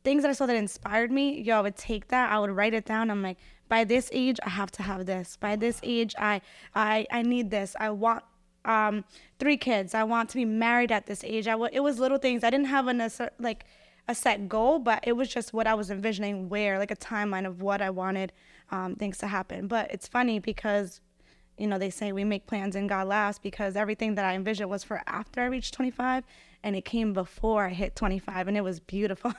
things that I saw that inspired me, I would take that, I would write it down. I'm like, by this age, I have to have this. By this age, I need this. I want 3 kids. I want to be married at this age. It was little things. I didn't have a set goal, but it was just what I was envisioning, where like a timeline of what I wanted things to happen. But it's funny because, they say we make plans and God laughs, because everything that I envisioned was for after I reached 25, and it came before I hit 25, and it was beautiful.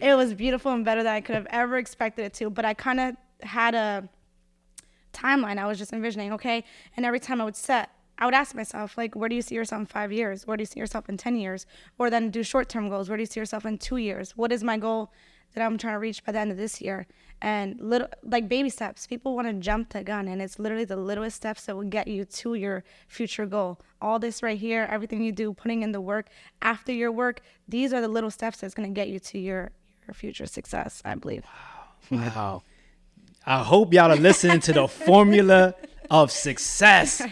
It was beautiful and better than I could have ever expected it to. But I kind of had a timeline. I was just envisioning, okay, and every time I would ask myself, like, where do you see yourself in 5 years? Where do you see yourself in 10 years? Or then do short-term goals. Where do you see yourself in 2 years? What is my goal that I'm trying to reach by the end of this year? And little, like baby steps. People want to jump the gun, and it's literally the littlest steps that will get you to your future goal. All this right here, everything you do, putting in the work after your work, these are the little steps that's going to get you to your future success, I believe. Wow. I hope y'all are listening to the formula of success.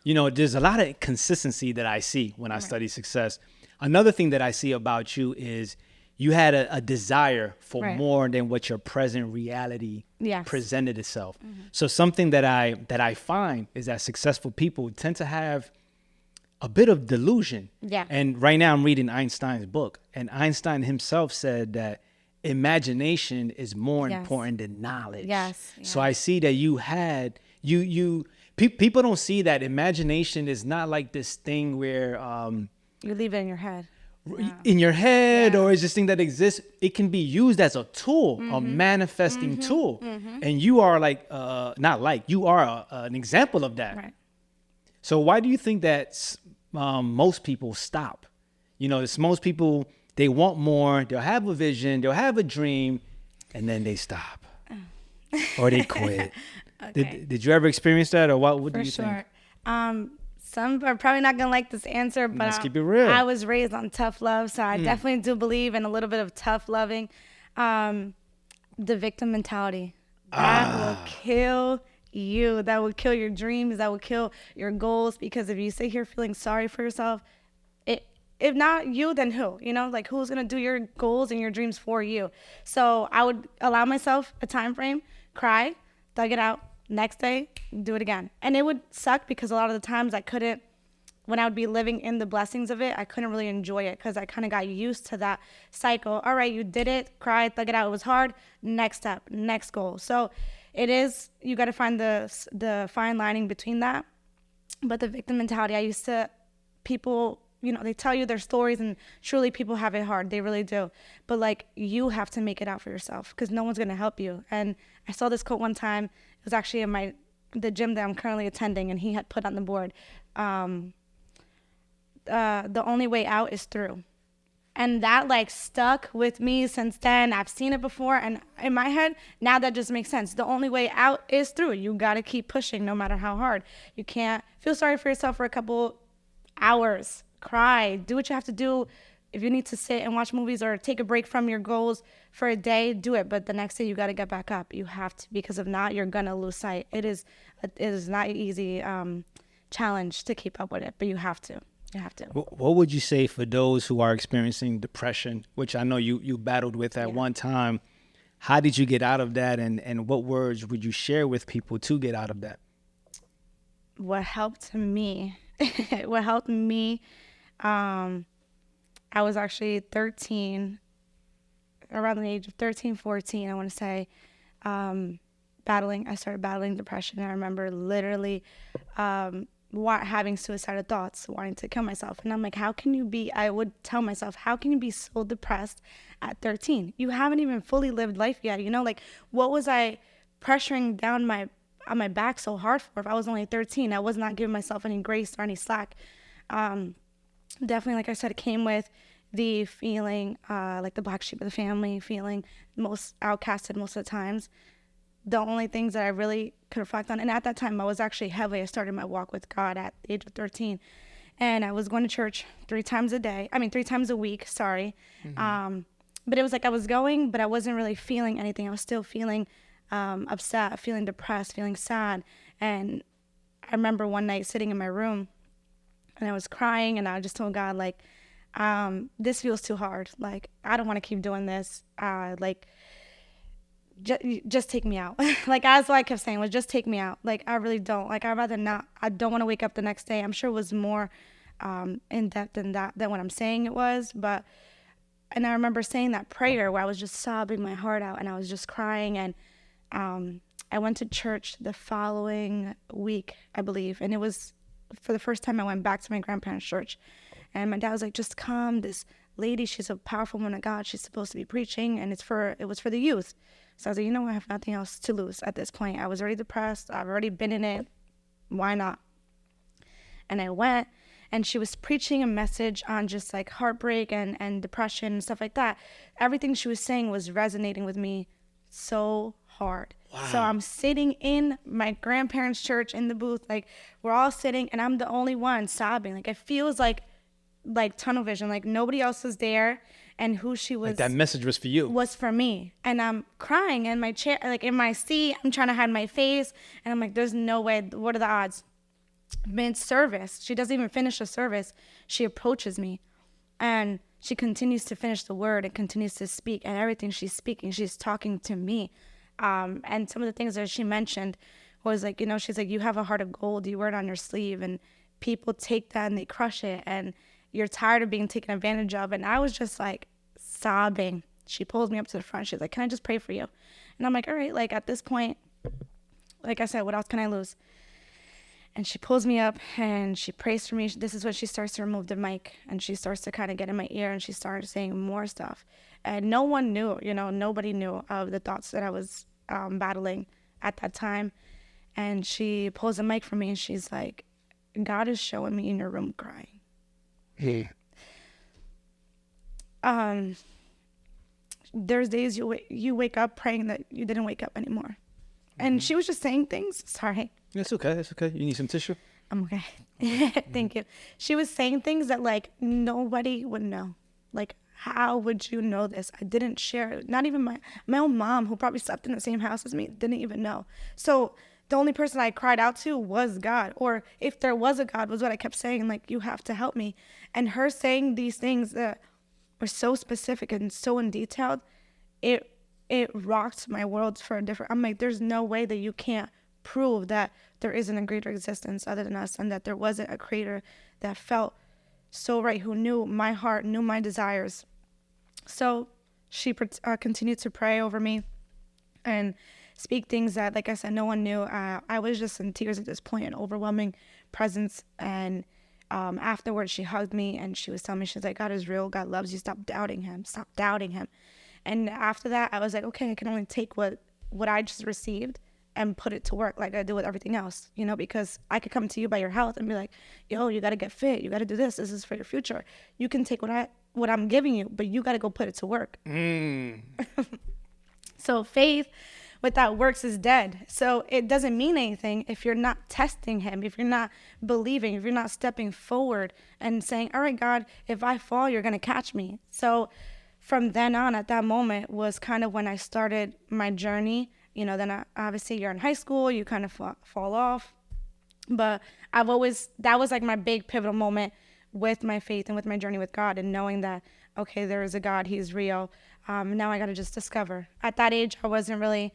There's a lot of consistency that I see when I study success. Another thing that I see about you is you had a desire for more than what your present reality presented itself. Mm-hmm. So something that I find is that successful people tend to have a bit of delusion. Yeah. And right now I'm reading Einstein's book, and Einstein himself said that imagination is more important than knowledge. Yes. So I see that you had people don't see that imagination is not like this thing where you leave it in your head. In your head, or it's this thing that exists. It can be used as a tool, a manifesting tool. Mm-hmm. And you are you are an example of that. Right. So why do you think that most people stop? Most people, they want more, they'll have a vision, they'll have a dream, and then they stop. Or they quit. Okay. Did you ever experience that, or what do you think? Some are probably not going to like this answer, but let's keep it real. I was raised on tough love, so I definitely do believe in a little bit of tough loving. The victim mentality. That will kill you. That will kill your dreams. That will kill your goals, because if you sit here feeling sorry for yourself, if not you, then who? Like, who's going to do your goals and your dreams for you? So I would allow myself a time frame, cry, thug it out, next day, do it again. And it would suck, because a lot of the times when I would be living in the blessings of it, I couldn't really enjoy it, because I kind of got used to that cycle. All right, you did it, cried, thug it out, it was hard, next step, next goal. So you got to find the fine lining between that. But the victim mentality, people, they tell you their stories, and truly people have it hard. They really do. But you have to make it out for yourself, because no one's going to help you. And I saw this quote one time. It was actually in the gym that I'm currently attending, and he had put on the board, the only way out is through. And that stuck with me since then. I've seen it before, and in my head, now that just makes sense. The only way out is through. You got to keep pushing no matter how hard. You can't feel sorry for yourself for a couple hours. Cry, do what you have to do. If you need to sit and watch movies or take a break from your goals for a day, do it. But the next day, you got to get back up. You have to, because if not, you're going to lose sight. It is not an easy challenge to keep up with it, but you have to. You have to. What would you say for those who are experiencing depression, which I know you battled with at one time? How did you get out of that, and what words would you share with people to get out of that? What helped me, I was actually 13, around the age of 13, 14, I want to say, I started battling depression. I remember literally having suicidal thoughts, wanting to kill myself. And I'm like, I would tell myself, how can you be so depressed at 13? You haven't even fully lived life yet. What was I pressuring down on my back so hard for? If I was only 13, I was not giving myself any grace or any slack. Definitely, like I said, it came with the feeling like the black sheep of the family, feeling most outcasted most of the times. The only things that I really could reflect on, and at that time I was actually heavy. I started my walk with God at the age of 13, and I was going to church 3 times a week, sorry. Mm-hmm. But it was I was going, but I wasn't really feeling anything. I was still feeling upset, feeling depressed, feeling sad. And I remember one night sitting in my room, and I was crying, and I just told God, this feels too hard. Like, I don't want to keep doing this. Like, just take me out. Like, as I kept saying was, just take me out. Like, I really don't. Like, I'd rather not. I don't want to wake up the next day. I'm sure it was more in depth than what I'm saying it was. But, and I remember saying that prayer where I was just sobbing my heart out and I was just crying. And I went to church the following week, I believe. And it was for the first time I went back to my grandparents' church. And my dad was like, just come. This lady, she's a powerful woman of God. She's supposed to be preaching. And it was for the youth. So I was like, you know, I have nothing else to lose at this point. I was already depressed. I've already been in it. Why not? And I went, and she was preaching a message on just like heartbreak and depression and stuff like that. Everything she was saying was resonating with me so hard. Wow. So I'm sitting in my grandparents' church in the booth, like we're all sitting, and I'm the only one sobbing. Like it feels like tunnel vision, like nobody else was there. And who she was, like that message was for you, was for me. And I'm crying in my chair, like in my seat. I'm trying to hide my face, and I'm like, there's no way. What are the odds? Mid-service, she doesn't even finish the service. She approaches me, and she continues to finish the word and continues to speak. And everything she's speaking, she's talking to me. And some of the things that she mentioned was like, you know, she's like, you have a heart of gold. You wear it on your sleeve, and people take that and they crush it. And you're tired of being taken advantage of. And I was just like sobbing. She pulls me up to the front. She's like, can I just pray for you? And I'm like, all right, like at this point, like I said, what else can I lose? And she pulls me up and she prays for me. This is when she starts to remove the mic, and she starts to kind of get in my ear, and she started saying more stuff. And no one knew, you know, nobody knew of the thoughts that I was battling at that time. And she pulls the mic from me, and she's like, God is showing me in your room crying. There's days you wake up praying that you didn't wake up anymore. And she was just saying things. Sorry. It's okay. It's okay. You need some tissue? I'm okay. Thank you. She was saying things that like nobody would know. Like, how would you know this? I didn't share it. Not even my own mom, who probably slept in the same house as me, didn't even know. So the only person I cried out to was God. Or if there was a God, was what I kept saying, like, you have to help me. And her saying these things that were so specific and so in detail, it rocked my world for a different. I'm like, there's no way that you can't prove that there isn't a greater existence other than us, and that there wasn't a creator that felt so right, who knew my heart, knew my desires. So she continued to pray over me and speak things that, like I said, no one knew. I was just in tears at this point, an overwhelming presence. And afterwards, she hugged me, and she was telling me, she's like, God is real. God loves you. Stop doubting him. Stop doubting him. And after that, I was like, okay, I can only take what I just received and put it to work like I do with everything else, you know, because I could come to you by your health and be like, yo, you got to get fit. You got to do this. This is for your future. You can take what I'm giving you, but you got to go put it to work. So faith without works is dead. So it doesn't mean anything if you're not testing him, if you're not believing, if you're not stepping forward and saying, all right, God, if I fall, you're going to catch me. So from then on, at that moment was kind of when I started my journey. You know, then obviously you're in high school, you kind of fall off. But that was like my big pivotal moment with my faith and with my journey with God, and knowing that, okay, there is a God, he's real. Now I got to just discover. At that age, I wasn't really,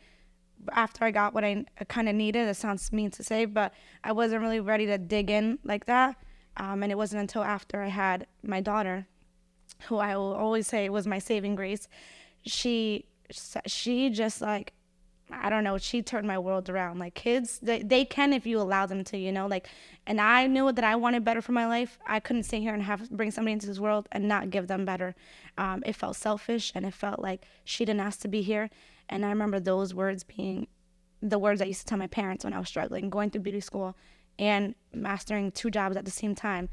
after I got what I kind of needed, it sounds mean to say, but I wasn't really ready to dig in like that. And it wasn't until after I had my daughter, who I will always say was my saving grace. She just like, I don't know, she turned my world around. Like, kids, they can if you allow them to, you know, like, and I knew that I wanted better for my life. I couldn't sit here and bring somebody into this world and not give them better. It felt selfish, and it felt like she didn't ask to be here. And I remember those words being the words I used to tell my parents when I was struggling, going through beauty school and mastering 2 jobs at the same time.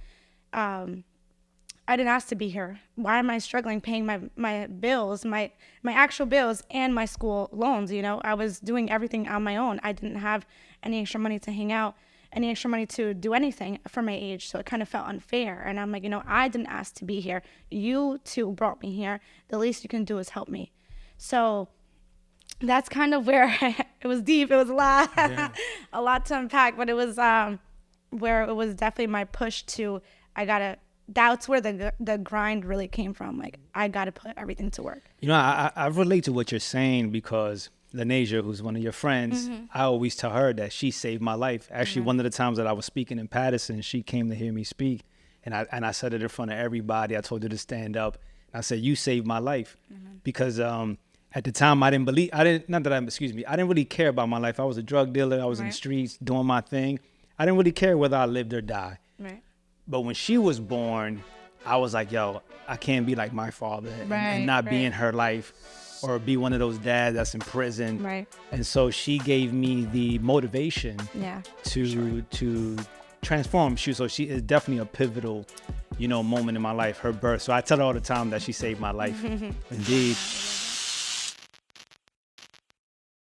I didn't ask to be here. Why am I struggling paying my bills, my actual bills, and my school loans? You know, I was doing everything on my own. I didn't have any extra money to hang out, any extra money to do anything for my age. So it kind of felt unfair. And I'm like, you know, I didn't ask to be here. You two brought me here. The least you can do is help me. So that's kind of where it was deep. It was a lot, a lot to unpack. But it was where it was definitely my push to, I gotta that's where the grind really came from. Like, I got to put everything to work. You know, I relate to what you're saying because Lanesia, who's one of your friends, I always tell her that she saved my life. Actually, one of the times that I was speaking in Patterson, she came to hear me speak, and I said it in front of everybody. I told her to stand up. I said, "You saved my life," because at the time I didn't really care about my life. I was a drug dealer. I was in the streets doing my thing. I didn't really care whether I lived or died. Right. But when she was born, I was like, yo, I can't be like my father and not be in her life or be one of those dads that's in prison. Right. And so she gave me the motivation to transform. So she is definitely a pivotal, moment in my life, her birth. So I tell her all the time that she saved my life. Indeed.